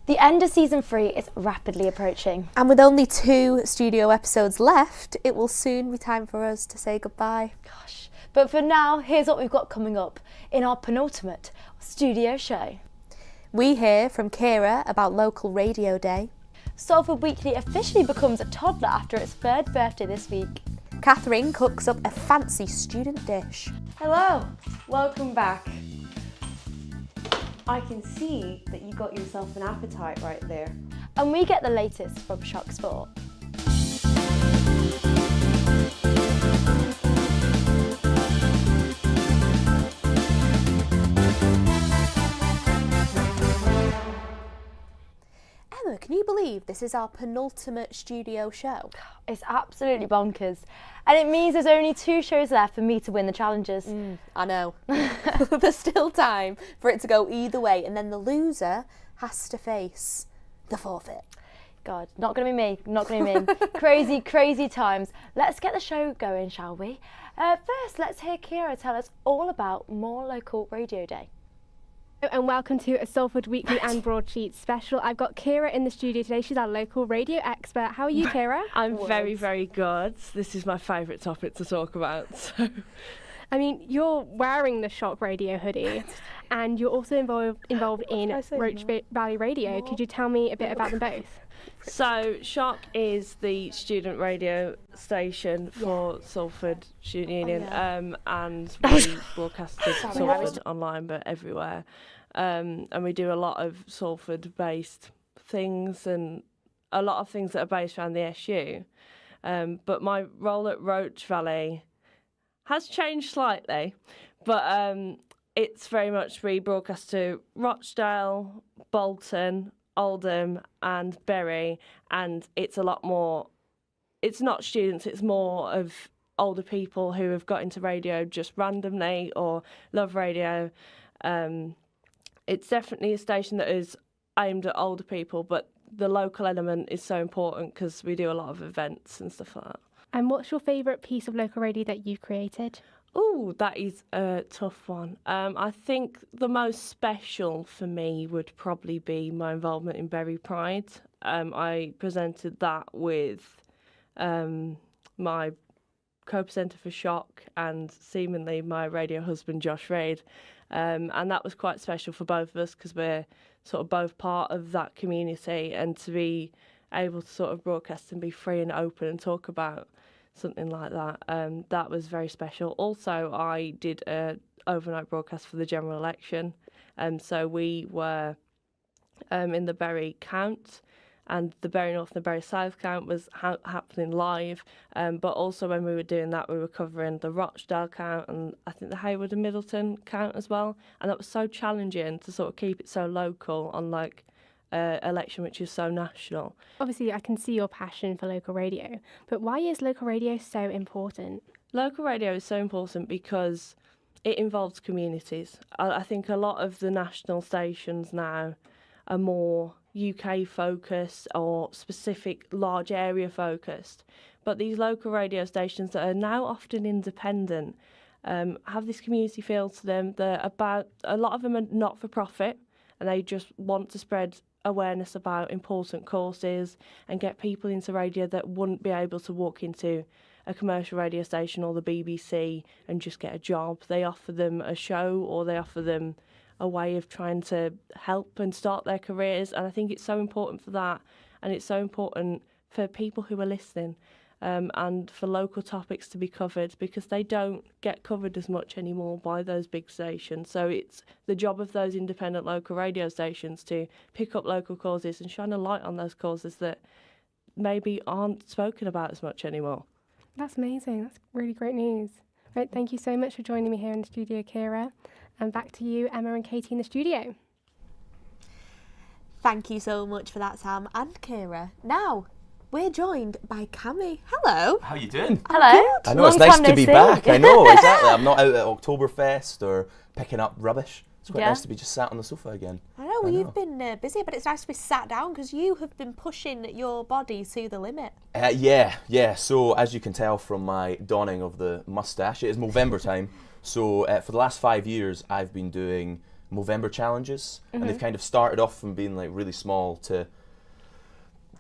The end of season 3 is rapidly approaching. And with only 2 studio episodes left, it will soon be time for us to say goodbye. Gosh. But for now, here's what we've got coming up in our penultimate studio show. We hear from Kira about local radio day. Salford Weekly officially becomes a toddler after its 3rd birthday this week. Catherine cooks up a fancy student dish. Hello, welcome back. I can see that you got yourself an appetite right there. And we get the latest from Shock Sport. Emma, can you believe this is our penultimate studio show? It's absolutely bonkers. And it means there's only 2 shows left for me to win the challenges. I know. There's still time for it to go either way, and then the loser has to face the forfeit. God, not going to be me, not going to be me. Crazy, crazy times. Let's get the show going, shall we? First, let's hear Kira tell us all about More Local Radio Day. And welcome to a Salford Weekly and Broadsheet special. I've got Kira in the studio today. She's our local radio expert. How are you, Kira? I'm very, very good. This is my favourite topic to talk about. So, I mean, you're wearing the Shock Radio hoodie and you're also involved in Roach Valley Radio. Could you tell me a bit about them both? So Shock is the student radio station for Salford Student Union, and we broadcast to Salford online, but everywhere. And we do a lot of Salford-based things and a lot of things that are based around the SU. But my role at Roach Valley has changed slightly, but it's very much we broadcast to Rochdale, Bolton, Oldham and Bury, and it's a lot more, it's not students, it's more of older people who have got into radio just randomly or love radio. It's definitely a station that is aimed at older people, but the local element is so important because we do a lot of events and stuff like that. And what's your favourite piece of local radio that you've created? Oh, that is a tough one. I think the most special for me would probably be my involvement in Bury Pride. I presented that with my co-presenter for Shock and seemingly my radio husband Josh Reid. And that was quite special for both of us because we're sort of both part of that community, and to be able to sort of broadcast and be free and open and talk about something like that, that was very special. Also, I did an overnight broadcast for the general election, so we were in the Bury count, and the Bury North and the Bury South count was happening live, but also when we were doing that we were covering the Rochdale count and I think the Hayward and Middleton count as well, and that was so challenging to sort of keep it so local on like election which is so national. Obviously, I can see your passion for local radio, but why is local radio so important? Local radio is so important because it involves communities. I think a lot of the national stations now are more UK focused or specific large area focused, but these local radio stations that are now often independent have this community feel to them. They're about, a lot of them are not for profit, and they just want to spread awareness about important causes and get people into radio that wouldn't be able to walk into a commercial radio station or the BBC and just get a job. They offer them a show, or they offer them a way of trying to help and start their careers, and I think it's so important for that, and it's so important for people who are listening, and for local topics to be covered, because they don't get covered as much anymore by those big stations. So it's the job of those independent local radio stations to pick up local causes and shine a light on those causes that maybe aren't spoken about as much anymore. That's amazing. That's really great news. Right, thank you so much for joining me here in the studio, Kira. And back to you, Emma and Katie, in the studio. Thank you so much for that, Sam and Kira. Now, we're joined by Cammy. Hello. How you doing? Hello. I know, it's nice to be back. I know, exactly. I'm not out at Oktoberfest or picking up rubbish. It's quite nice to be just sat on the sofa again. I know, well, you've been busy, but it's nice to be sat down because you have been pushing your body to the limit. Yeah. So, as you can tell from my donning of the moustache, it is Movember time. So, for the last 5 years, I've been doing Movember challenges, and they've kind of started off from being like really small to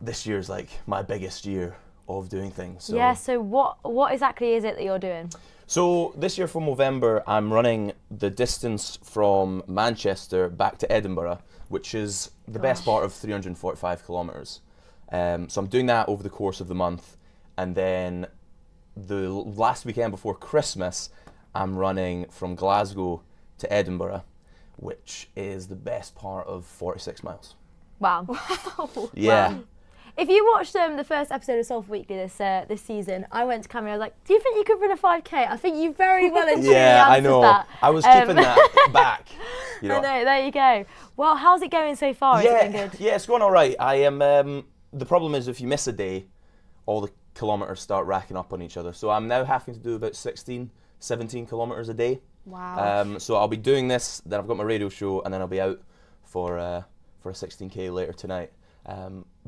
this year's like my biggest year of doing things. So. Yeah, so what exactly is it that you're doing? So this year for Movember, I'm running the distance from Manchester back to Edinburgh, which is the best part of 345 kilometres. So I'm doing that over the course of the month, and then the last weekend before Christmas, I'm running from Glasgow to Edinburgh, which is the best part of 46 miles. Wow. Yeah. Wow. If you watched the first episode of Salford Weekly this season, I went to camera. I was like, "Do you think you could run a 5K?" I think you very well and truly answered I know. that. I was keeping that back. You know. I know. There you go. Well, how's it going so far? Is it going good? Yeah, it's going all right. I am. The problem is if you miss a day, all the kilometres start racking up on each other. So I'm now having to do about 16, 17 kilometres a day. Wow. So I'll be doing this. Then I've got my radio show, and then I'll be out for a 16K later tonight.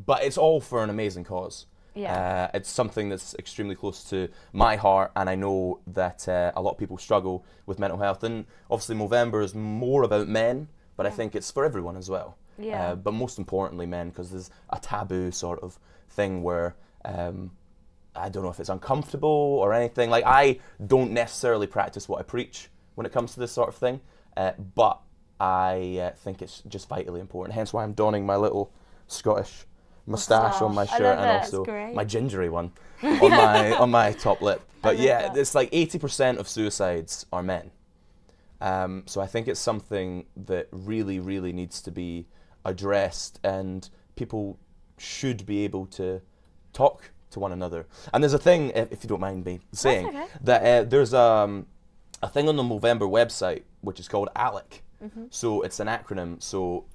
But it's all for an amazing cause. Yeah. It's something that's extremely close to my heart, and I know that a lot of people struggle with mental health. And obviously Movember is more about men, but I think it's for everyone as well. Yeah. But most importantly men, because there's a taboo sort of thing where I don't know if it's uncomfortable or anything. Like, I don't necessarily practice what I preach when it comes to this sort of thing, but I think it's just vitally important. Hence why I'm donning my Scottish moustache on my shirt, and also my gingery one on my top lip. But yeah, it's like 80% of suicides are men. So I think it's something that really, really needs to be addressed, and people should be able to talk to one another. And there's a thing, if you don't mind me saying, that there's a thing on the Movember website which is called ALEC. So it's an acronym. So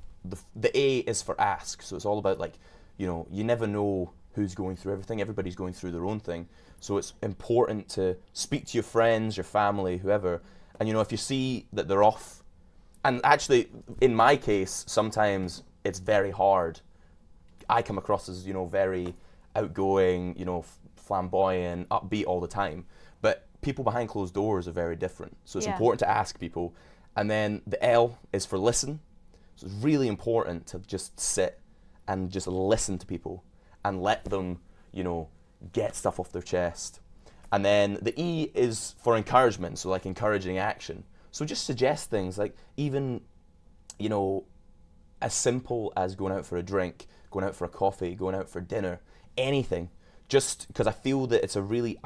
the A is for ask. So it's all about, like, you never know who's going through everything. Everybody's going through their own thing. So it's important to speak to your friends, your family, whoever. And, if you see that they're off, and actually, in my case, sometimes it's very hard. I come across as, very outgoing, flamboyant, upbeat all the time. But people behind closed doors are very different. So it's important to ask people. And then the L is for listen. So it's really important to just sit and just listen to people and let them, get stuff off their chest. And then the E is for encouragement, so like encouraging action. So just suggest things, like even, as simple as going out for a drink, going out for a coffee, going out for dinner, anything. Just because I feel that it's a really,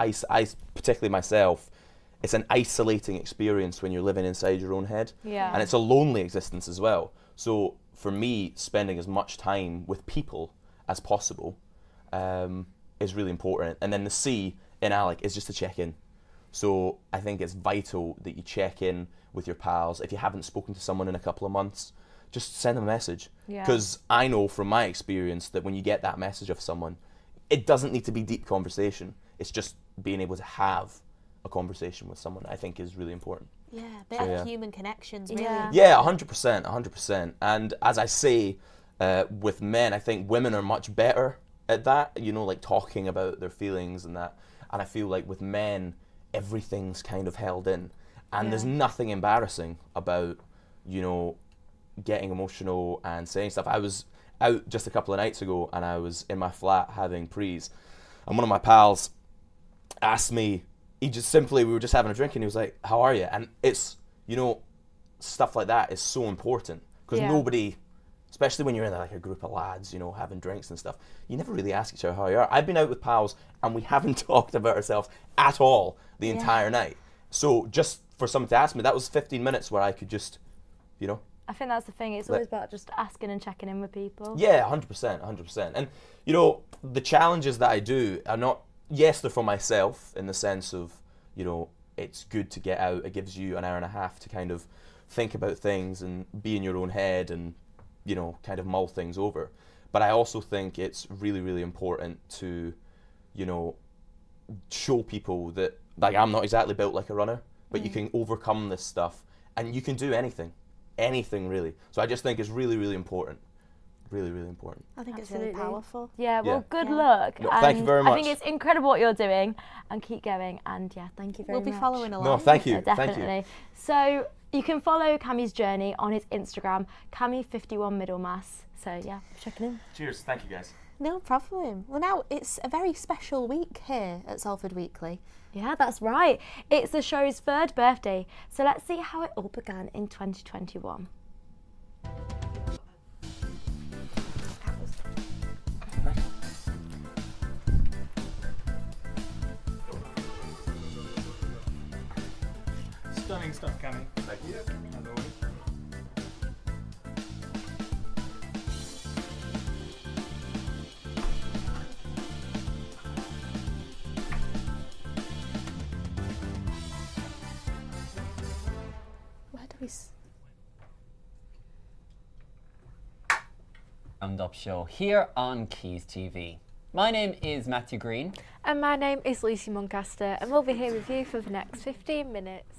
particularly myself, it's an isolating experience when you're living inside your own head. Yeah. And it's a lonely existence as well. So for me, spending as much time with people as possible is really important. And then the C in ALEC is just to check in. So I think it's vital that you check in with your pals. If you haven't spoken to someone in a couple of months, just send them a message. Because I know from my experience that when you get that message of someone, it doesn't need to be deep conversation. It's just being able to have a conversation with someone, I think, is really important. Yeah, a bit of human connections, really. Yeah, 100%. And as I say, with men, I think women are much better at that, like talking about their feelings and that. And I feel like with men, everything's kind of held in. And there's nothing embarrassing about, getting emotional and saying stuff. I was out just a couple of nights ago, and I was in my flat having prees. And one of my pals asked me, we were just having a drink, and he was like, "How are you?" And it's, stuff like that is so important, because nobody, especially when you're in like a group of lads, having drinks and stuff, you never really ask each other how you are. I've been out with pals and we haven't talked about ourselves at all the entire night. So just for someone to ask me, that was 15 minutes where I could just, I think that's the thing. It's always about just asking and checking in with people. Yeah, 100%. And, the challenges that I do are not, yes, they're for myself in the sense of, it's good to get out. It gives you an hour and a half to kind of think about things and be in your own head and, kind of mull things over. But I also think it's really, really important to, show people that, like, I'm not exactly built like a runner, but you can overcome this stuff and you can do anything really. So I just think it's really, really important. Really, really important. I think it's really powerful. Yeah, well, good luck. No, thank you very much. I think it's incredible what you're doing, and keep going. And thank you very much. We'll be following along. No, thank you. Definitely. Thank you. So You can follow Cammy's journey on his Instagram, Cammy51 Middlemass. So yeah, checking in. Cheers. Thank you, guys. No problem. Well, now it's a very special week here at Salford Weekly. Yeah, that's right. It's the show's 3rd birthday. So let's see how it all began in 2021. Stunning stuff, Cammy. Thank you. As always. Where do we... Roundup show here on Quays TV. My name is Matthew Green. And my name is Lucy Muncaster, and we'll be here with you for the next 15 minutes.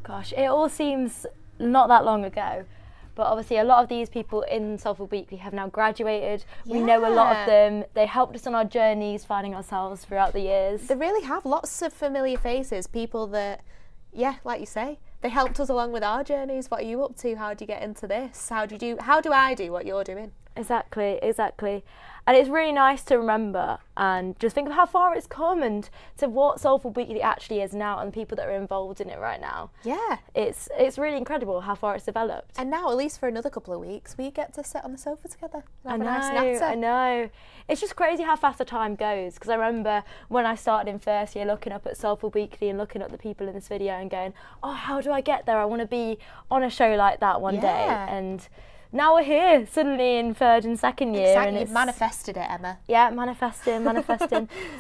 Gosh, it all seems not that long ago. But obviously a lot of these people in Salford Weekly have now graduated. We know a lot of them. They helped us on our journeys, finding ourselves throughout the years. They really have lots of familiar faces, people that, yeah, like you say, they helped us along with our journeys. What are you up to? How do you get into this? How do I do what you're doing? Exactly. And it's really nice to remember and just think of how far it's come and to what Salford Weekly actually is now and the people that are involved in it right now. Yeah. It's really incredible how far it's developed. And now, at least for another couple of weeks, we get to sit on the sofa together and have a nice natter. I know. It's just crazy how fast the time goes, because I remember when I started in first year looking up at Salford Weekly and looking at the people in this video and going, oh, how do I get there? I want to be on a show like that one day. And now we're here suddenly in 3rd and 2nd year. Exactly. And You've manifested it, Emma. Yeah, manifesting,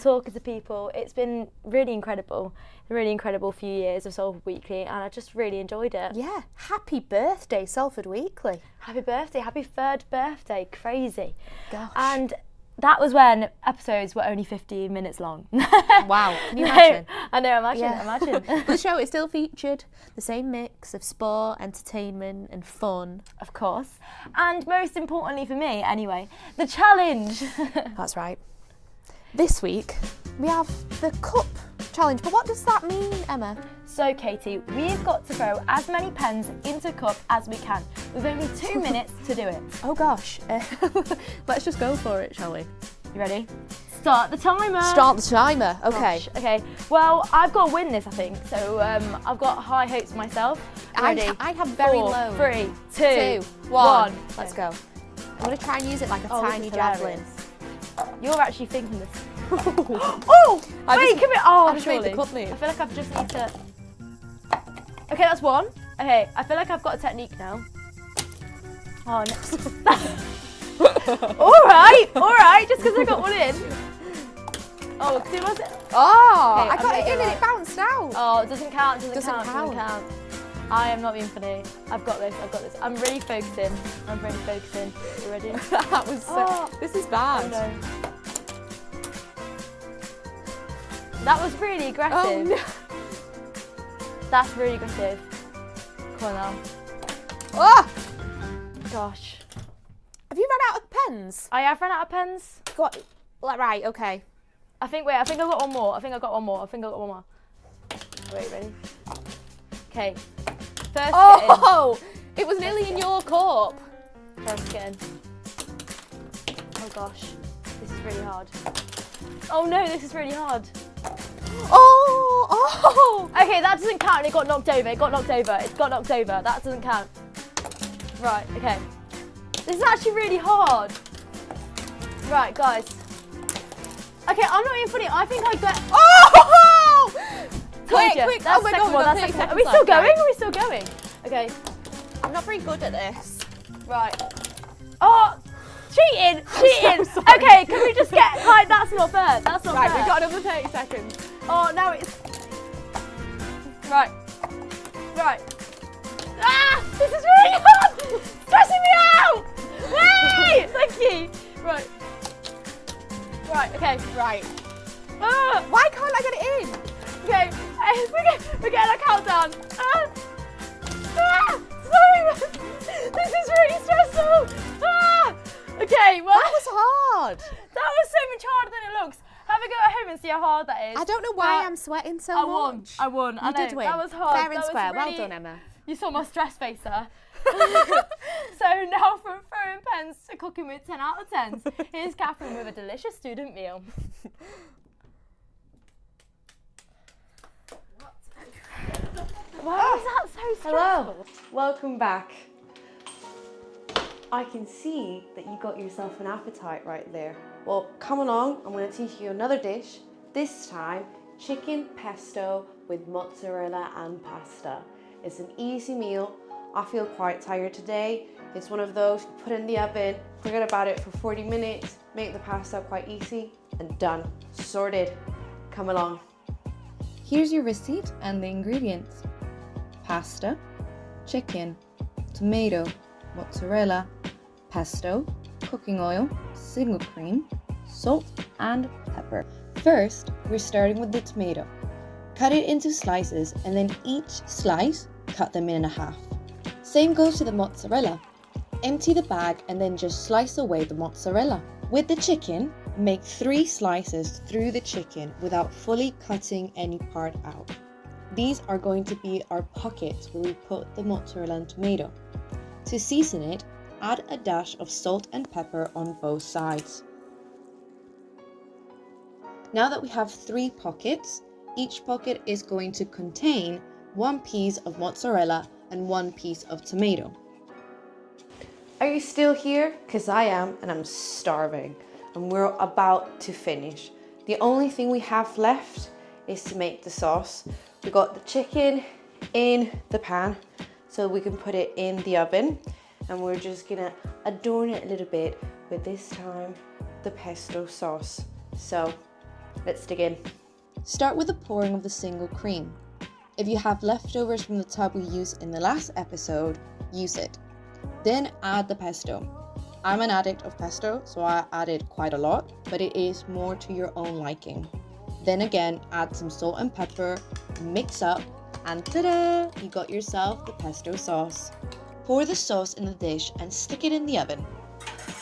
talking to people. It's been really incredible few years of Salford Weekly, and I just really enjoyed it. Yeah. Happy birthday, Salford Weekly. Happy birthday, happy 3rd birthday, crazy. Gosh. And that was when episodes were only 15 minutes long. Wow, can you imagine? I know, imagine. But the show, it still featured the same mix of sport, entertainment and fun. Of course. And most importantly for me, anyway, the challenge. That's right. This week, we have the Cup Challenge. But what does that mean, Emma? So, Katie, we've got to throw as many pens into a cup as we can. We've only 2 minutes to do it. Oh gosh. Let's just go for it, shall we? You ready? Start the timer. Start the timer. Okay. Gosh, okay. Well, I've got to win this, I think. So I've got high hopes for myself. Ready? I have very 4, low. 3, 2, 1. 1. Let's go. I'm going to try and use it like a tiny javelin. You're actually thinking this. Oh! Wait, come here. Oh, I just made the surely. cup move. I feel like I've just need to... Okay, that's 1. Okay, I feel like I've got a technique now. Oh, no. All right, just because I got one in. Oh, who was it? Oh, Okay, I got I'm it in gonna and it bounced out. Oh, it doesn't count, Doesn't count. I am not being funny. I've got this. I'm really focusing. You ready? That was so... This is bad. Oh, no. That was really aggressive. Oh, no. That's really aggressive. Come on now. Oh! Gosh. Have you run out of pens? I have run out of pens. Right, okay. I think I got one more. Wait, ready? Okay. First Oh! It was nearly in your cup. First get in. Oh gosh. This is really hard. Oh no, this is really hard. Oh! Okay, that doesn't count. It got knocked over. That doesn't count. Right, okay. This is actually really hard. Right, guys. Okay, I'm not even funny. I think I got... Oh! Quick! That's Oh my second God, one. That's second one. Are we still going? Okay. I'm not very good at this. Right. Oh! Cheating! So sorry. Okay, can we just get... Like, that's not fair. Right, we've got another 30 seconds. Oh, now it's... Right. Ah! This is really hard! Stressing me out! Hey! Thank you. Right, okay. Right. Ah! Why can't I get it in? Okay, we're getting a countdown. Sorry, this is really stressful. Okay, well, That was hard. that was so much harder than it looks. How have a go at home and see how hard that is. I don't know why I'm sweating so much. I won. You did win. That was hard. Fair and That was square. Well really- done, Emma. You saw my stress face there. So now from throwing pens to cooking with 10 out of 10s, here's Catherine with a delicious student meal. Why is that so stressful? Hello, welcome back. I can see that you got yourself an appetite right there. Well, come along, I'm going to teach you another dish. This time, chicken pesto with mozzarella and pasta. It's an easy meal. I feel quite tired today. It's one of those you put in the oven, forget about it for 40 minutes, make the pasta quite easy, and done. Sorted. Come along. Here's your receipt and the ingredients. Pasta, chicken, tomato, mozzarella, pesto, cooking oil, single cream, salt and pepper. First, we're starting with the tomato. Cut it into slices and then each slice, cut them in half. Same goes to the mozzarella. Empty the bag and then just slice away the mozzarella. With the chicken, make 3 slices through the chicken without fully cutting any part out. These are going to be our pockets where we put the mozzarella and tomato. To season it, add a dash of salt and pepper on both sides. Now that we have 3 pockets, each pocket is going to contain 1 piece of mozzarella and 1 piece of tomato. Are you still here? Because I am, and I'm starving. And we're about to finish. The only thing we have left is to make the sauce. We got the chicken in the pan, so we can put it in the oven. And we're just gonna adorn it a little bit with, this time, the pesto sauce. So, let's dig in. Start with the pouring of the single cream. If you have leftovers from the tub we used in the last episode, use it. Then add the pesto. I'm an addict of pesto, so I added quite a lot, but it is more to your own liking. Then again, add some salt and pepper, mix up, and ta-da! You got yourself the pesto sauce. Pour the sauce in the dish and stick it in the oven.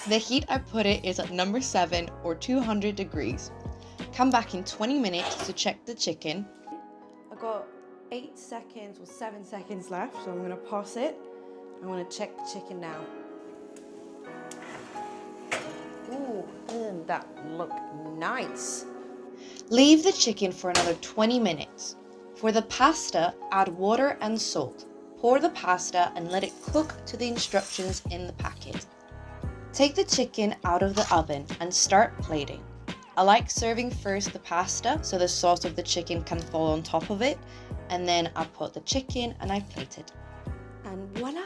The heat I put it is at number 7 or 200 degrees. Come back in 20 minutes to check the chicken. I've got 8 seconds or 7 seconds left, so I'm gonna pause it. I'm gonna check the chicken now. Ooh, that look nice. Leave the chicken for another 20 minutes. For the pasta, add water and salt. Pour the pasta and let it cook to the instructions in the packet. Take the chicken out of the oven and start plating. I like serving first the pasta so the sauce of the chicken can fall on top of it, and then I put the chicken and I plate it. And voila,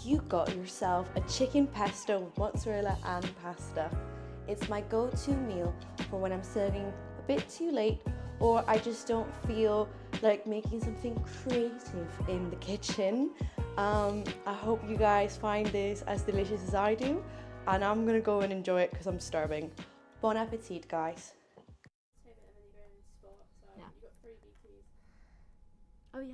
you got yourself a chicken pesto with mozzarella and pasta. It's my go-to meal for when I'm serving a bit too late, or I just don't feel like making something creative in the kitchen. I hope you guys find this as delicious as I do, and I'm gonna go and enjoy it because I'm starving. Bon appetit, guys. Oh yeah.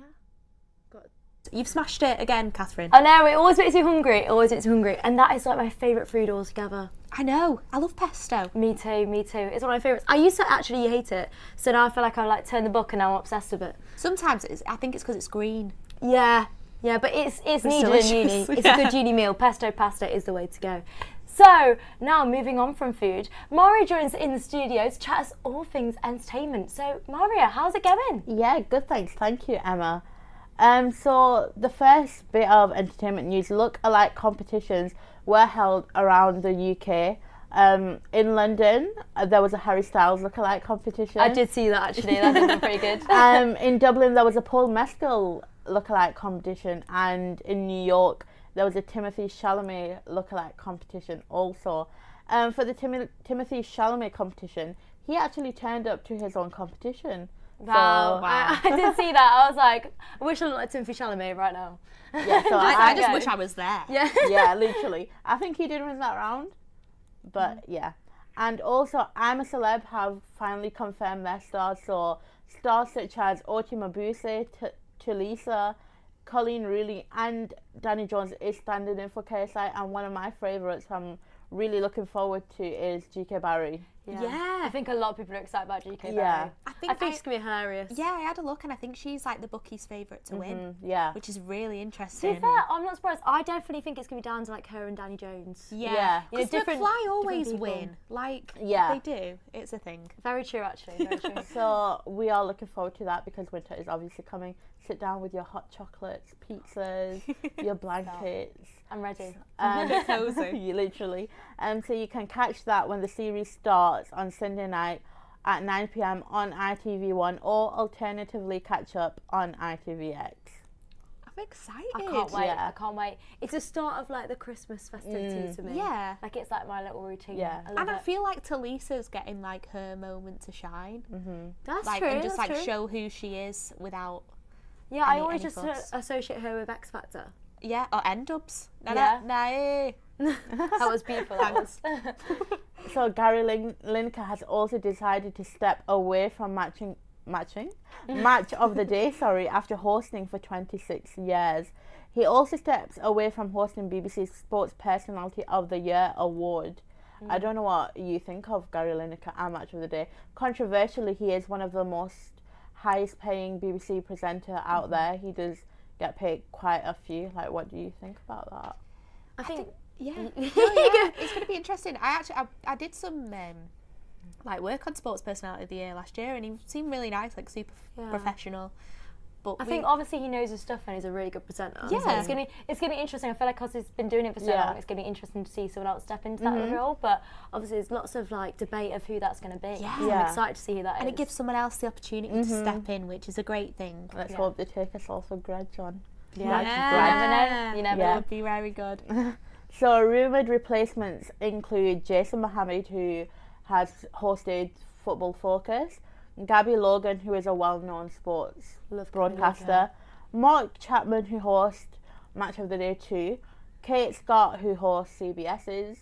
You've smashed it again, Catherine. I know, it always makes me hungry. It always makes me hungry. And that is like my favourite food altogether. I know. I love pesto. Me too, me too. It's one of my favourites. I used to actually hate it. So now I feel like I like turned the book and now I'm obsessed with it. Sometimes I think it's because it's green. Yeah, but it's needed delicious. in uni. It's Yeah. a good uni meal. Pesto pasta is the way to go. So, now moving on from food, Maria joins in the studio to chat us all things entertainment. So, Maria, how's it going? Yeah, good thanks. Thank you, Emma. So the first bit of entertainment news, look-alike competitions were held around the UK. In London, there was a Harry Styles look-alike competition. I did see that actually, that was pretty good. In Dublin, there was a Paul Mescal look-alike competition, and in New York, there was a Timothy Chalamet look-alike competition also. For the Timothy Chalamet competition, he actually turned up to his own competition. Wow. I did see that. I was like, I wish I looked like Timothy Chalamet right now. Yeah, so I just wish I was there. Yeah. Yeah, literally. I think he did win that round, but yeah. And also, I'm a Celeb have finally confirmed their stars. So stars such as Oti Mabuse, Tulisa, Colleen Rooley, and Danny Jones is standing in for KSI, and one of my favourites I'm really looking forward to is GK Barry. Yeah. I think a lot of people are excited about GK Yeah. Barry. I think it's going to be hilarious. Yeah, I had a look and I think she's like the bookies' favourite to win. Yeah. Which is really To interesting. be fair, I'm not surprised. I definitely think it's going to be down to like her and Danny Jones. Yeah. You know, Because McFly always people. win. Like, Yeah. they do. It's a thing. Very true, actually. Very true. So we are looking forward to that because winter is obviously coming. Sit down with your hot chocolates, pizzas, your blankets. I'm ready. Cozy. You literally. So you can catch that when the series starts on Sunday night at 9 p.m. on ITV1, or alternatively catch up on ITVX. I'm excited. I can't wait. Yeah. I can't wait. It's the start of like the Christmas festivities for me. Yeah. Like it's like my little routine. Yeah. I love And it. I feel like Talisa's getting like her moment to shine. That's Like, true. and just that's like true. show who she is without. Yeah, I any- always any just fuss. associate her with X Factor. Yeah, or N-dubs. Yeah. Nah. That was beautiful. That was. So Gary Lineker has also decided to step away from match of the day, after hosting for 26 years. He also steps away from hosting BBC's Sports Personality of the Year award. I don't know what you think of Gary Lineker and Match of the Day. Controversially, he is one of the most highest paying BBC presenter out there. He does get paid quite a few. Like, what do you think about that? I think. Yeah. It's going to be interesting. I did some like work on Sports Personality of the Year last year, and he seemed really nice, like super professional. But I think obviously he knows his stuff and he's a really good presenter. Yeah. So it's gonna be interesting. I feel like because he's been doing it for so long, it's gonna be interesting to see someone else step into that role. But obviously there's lots of like debate of who that's gonna be. Yeah. So I'm excited to see who that is. and it gives someone else the opportunity to step in, which is a great thing. Let's hope they take us all for grudge on. You never know. You never That know. would be very good. So rumoured replacements include Jason Mohammed, who has hosted Football Focus, Gabby Logan, who is a well-known sports broadcaster, Mark Chapman, who hosts Match of the Day 2, Kate Scott, who hosts CBS's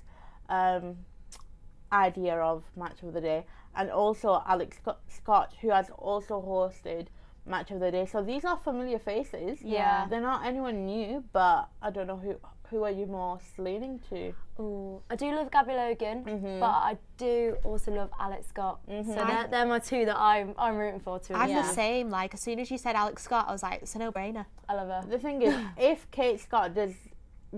idea of Match of the Day, and also Alex Scott, who has also hosted Match of the Day. So these are familiar faces. Yeah. They're not anyone new, but I don't know who are you most leaning to? Ooh, I do love Gabby Logan, but I do also love Alex Scott. So they're my two that I'm rooting for too. I'm the same. Like, as soon as you said Alex Scott, I was like, it's a no-brainer. I love her. The thing is, if Kate Scott does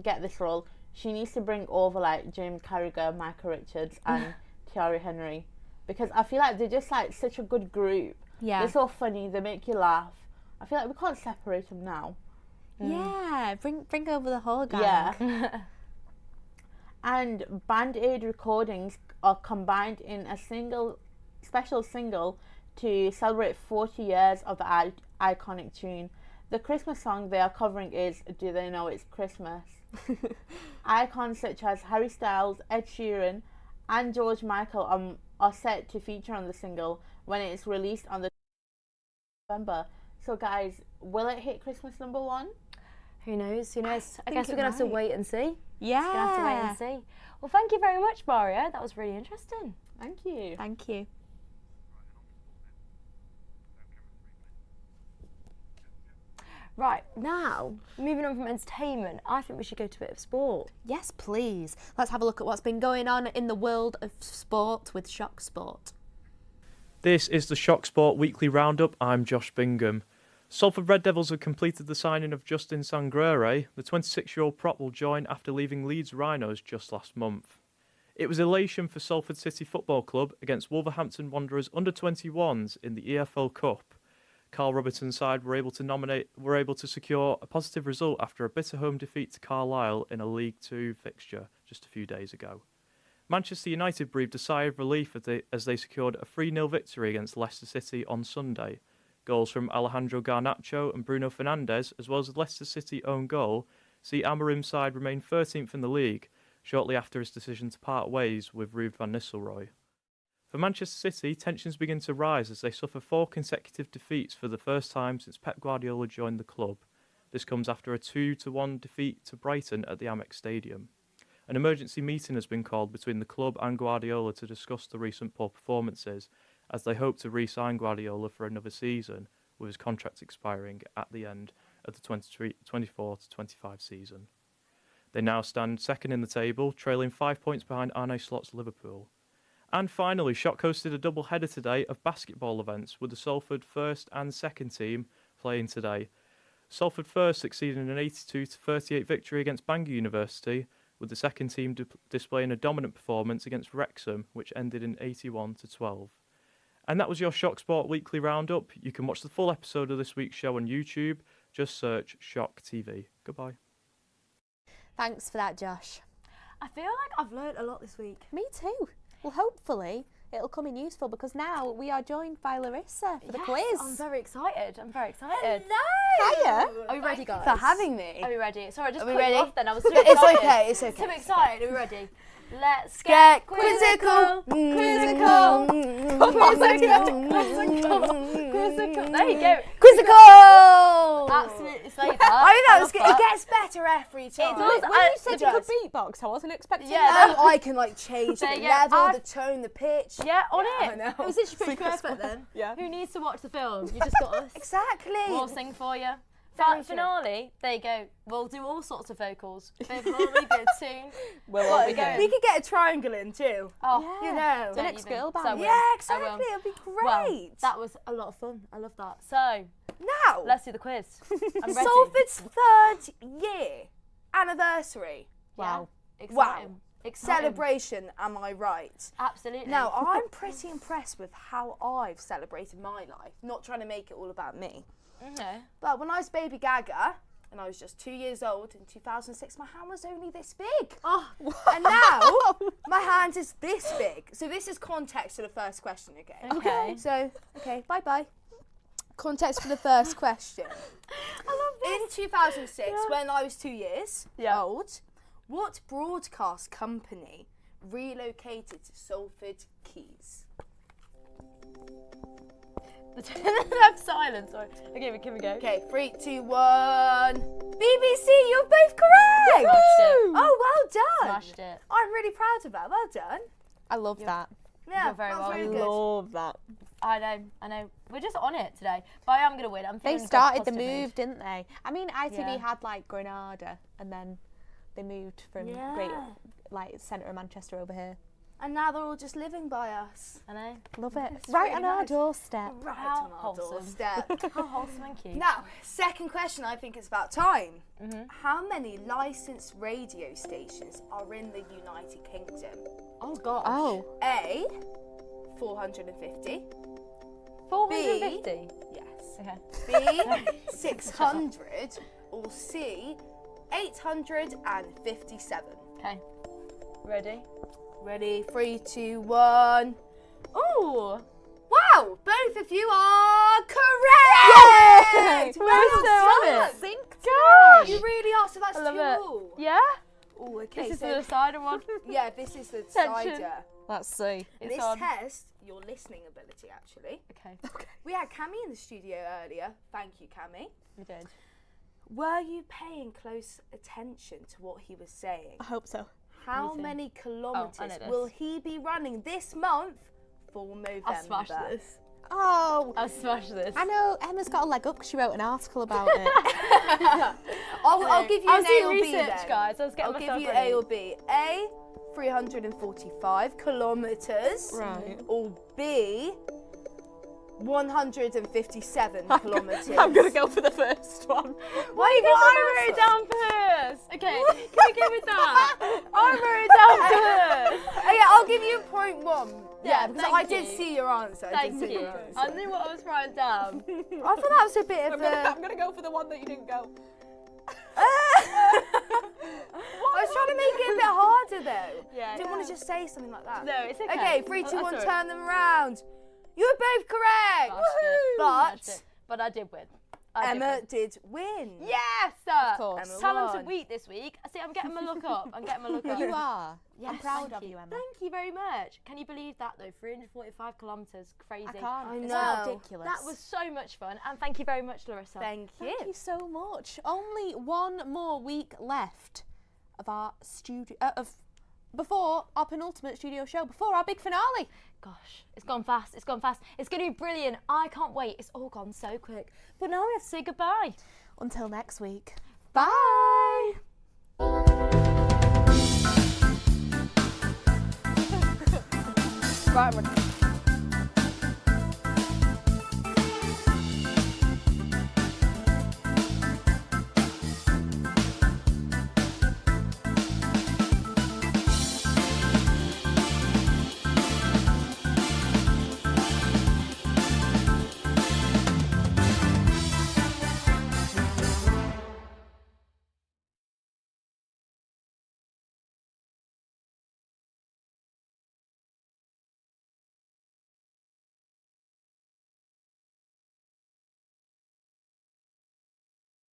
get this role, she needs to bring over like James Carragher, Michael Richards, and Thierry Henry, because I feel like they're just like such a good group. Yeah. They're so funny. They make you laugh. I feel like we can't separate them now. Yeah, bring over the whole gang. Yeah. And Band Aid recordings are combined in a special single to celebrate 40 years of the iconic tune. The Christmas song they are covering is Do They Know It's Christmas? Icons such as Harry Styles, Ed Sheeran, and George Michael are set to feature on the single when it is released on the November. So guys, will it hit Christmas #1? Who knows? Who knows? I think guess it we're gonna have to might. wait and see. Yeah. We're gonna have to wait and see. Well, thank you very much, Mario. That was really interesting. Thank you. Thank you. Right, now, moving on from entertainment, I think we should go to a bit of sport. Yes, please. Let's have a look at what's been going on in the world of sport with Shock Sport. This is the Shock Sport Weekly Roundup. I'm Josh Bingham. Salford Red Devils have completed the signing of Justin Sangrere. The 26-year-old prop will join after leaving Leeds Rhinos just last month. It was elation for Salford City Football Club against Wolverhampton Wanderers under-21s in the EFL Cup. Carl Robertson's side were able to secure a positive result after a bitter home defeat to Carlisle in a League Two fixture just a few days ago. Manchester United breathed a sigh of relief as they secured a 3-0 victory against Leicester City on Sunday. Goals from Alejandro Garnacho and Bruno Fernandes, as well as the Leicester City own goal, see Amorim's side remain 13th in the league, shortly after his decision to part ways with Ruud van Nistelrooy. For Manchester City, tensions begin to rise as they suffer 4 consecutive defeats for the first time since Pep Guardiola joined the club. This comes after a 2-1 defeat to Brighton at the Amex Stadium. An emergency meeting has been called between the club and Guardiola to discuss the recent poor performances, as they hope to re-sign Guardiola for another season, with his contract expiring at the end of the 24-25 season. They now stand second in the table, trailing 5 points behind Arne Slot's Liverpool. And finally, Shock hosted a double-header today of basketball events with the Salford first and second team playing today. Salford first succeeded in an 82-38 victory against Bangor University, with the second team displaying a dominant performance against Wrexham, which ended in 81-12. And that was your Shock Sport Weekly Roundup. You can watch the full episode of this week's show on YouTube. Just search Shock TV. Goodbye. Thanks for that, Josh. I feel like I've learnt a lot this week. Me too. Well, hopefully it'll come in useful because now we are joined by Larissa for the quiz. I'm very excited. Hello! Hiya! Are we ready, guys? For having me. Are we ready? Sorry, I just Are we cut you ready? off then. I was too excited. It's okay. Too excited. Are we ready? Let's Get quizzical! quizzical! Quizzical! There you go. Quizzical! Absolutely say that. I mean, I love it that. gets better every time. It does. When you said you could beatbox, I wasn't expecting that. I can like change the There you go. level, the tone, the pitch. Yeah, on I it. know. It was literally pretty perfect then. Yeah. Who needs to watch the film? You just got us. Exactly. We'll sing for you. Very true. Finale, there you go. We'll do all sorts of vocals. Bit of glory, bit of tune. We'll What all are we be going? here. We could get a triangle in too. Oh, You know. The next girl band. So I will. Yeah, I exactly. will. It'll be great. Well, that was a lot of fun. I love that. So, Now, let's do the quiz. I'm ready. Salford's 3rd year anniversary. Wow. Wow. Exciting. Exciting. Celebration, am I right? Absolutely. Now, I'm pretty impressed with how I've celebrated my life. Not trying to make it all about me. Okay. But when I was baby Gaga, and I was just 2 years old in 2006, my hand was only this big. Oh, And now, my hand is this big. So this is context for the first question, okay? Okay. So, bye-bye. Context for the first question. I love this. In 2006, when I was 2 years old, what broadcast company relocated to Salford Quays? I'm silent. Sorry. Okay, can we go? Okay, 3, 2, 1. BBC, you're both correct! Smashed it. Oh, well done. Smashed it. I'm really proud of that. Well done. I love that. Yeah, You're very that's well. really good. Love that. I know. We're just on it today. But I am going to win. I'm They feeling started the positive mood. move, didn't they? I mean, ITV Yeah. had like Granada, and then they moved from great, like centre of Manchester over here. And now they're all just living by us. I know. Love it. It's Right really on our nice. doorstep. Right How on our wholesome. doorstep. How wholesome and cute. Now, second question, I think it's about time. Mm-hmm. How many licensed radio stations are in the United Kingdom? Oh, gosh. Oh. A, 450. 450? Yes. Okay. B, 600. Or C, 857. Okay. Ready? Ready? 3, 2, 1. Ooh. Wow! Both of you are correct! We're Well so done. on it. Gosh! You really are, so that's I love 2 it. all. Yeah? Oh, okay. This is so the cider one. yeah, this is the Tension. cider. Let's see. It's This on. tests your listening ability, actually. Okay. We had Cami in the studio earlier. Thank you, Cami. We did. Were you paying close attention to what he was saying? I hope so. How Anything. many kilometres know this. will he be running this month for November? I'll smash this. Oh. I'll smash this. I know Emma's got a leg up because she wrote an article about it. I'll give you I an was A doing or B research, then. guys. I was getting I'll give myself you ready. A or B. A, 345 kilometres. Right. Or B, 157 kilometres. I'm going to go for the first one. Why you got I wrote it down first? Okay, can we go with that? I wrote it down first. Oh, yeah, I'll give you 0.1. Yeah, because thank I did you. see your answer. I did Thank see you. your answer. I knew what I was writing down. I thought that was a bit of a... I'm going to go for the one that you didn't go. I was trying to make it a bit harder though. Yeah. Didn't want to just say something like that. No, it's okay. Okay, 3, 2, That's 1, all right. turn them around. You're both correct. Smashed it. But I did win. Emma did win. Yes! Of course. Emma Talent won. of week this week. See, I'm getting my look up. You are. Yes, I'm proud thank of you. you, Emma. Thank you very much. Can you believe that though? 345 kilometres. Crazy. I can't. I It's know. ridiculous. That was so much fun. And thank you very much, Larissa. Thank you. Thank you so much. Only one more week left of our studio before our penultimate studio show, before our big finale. Gosh, it's gone fast. It's gone fast. It's going to be brilliant. I can't wait. It's all gone so quick. But now we have to say goodbye. Until next week. Bye. Right,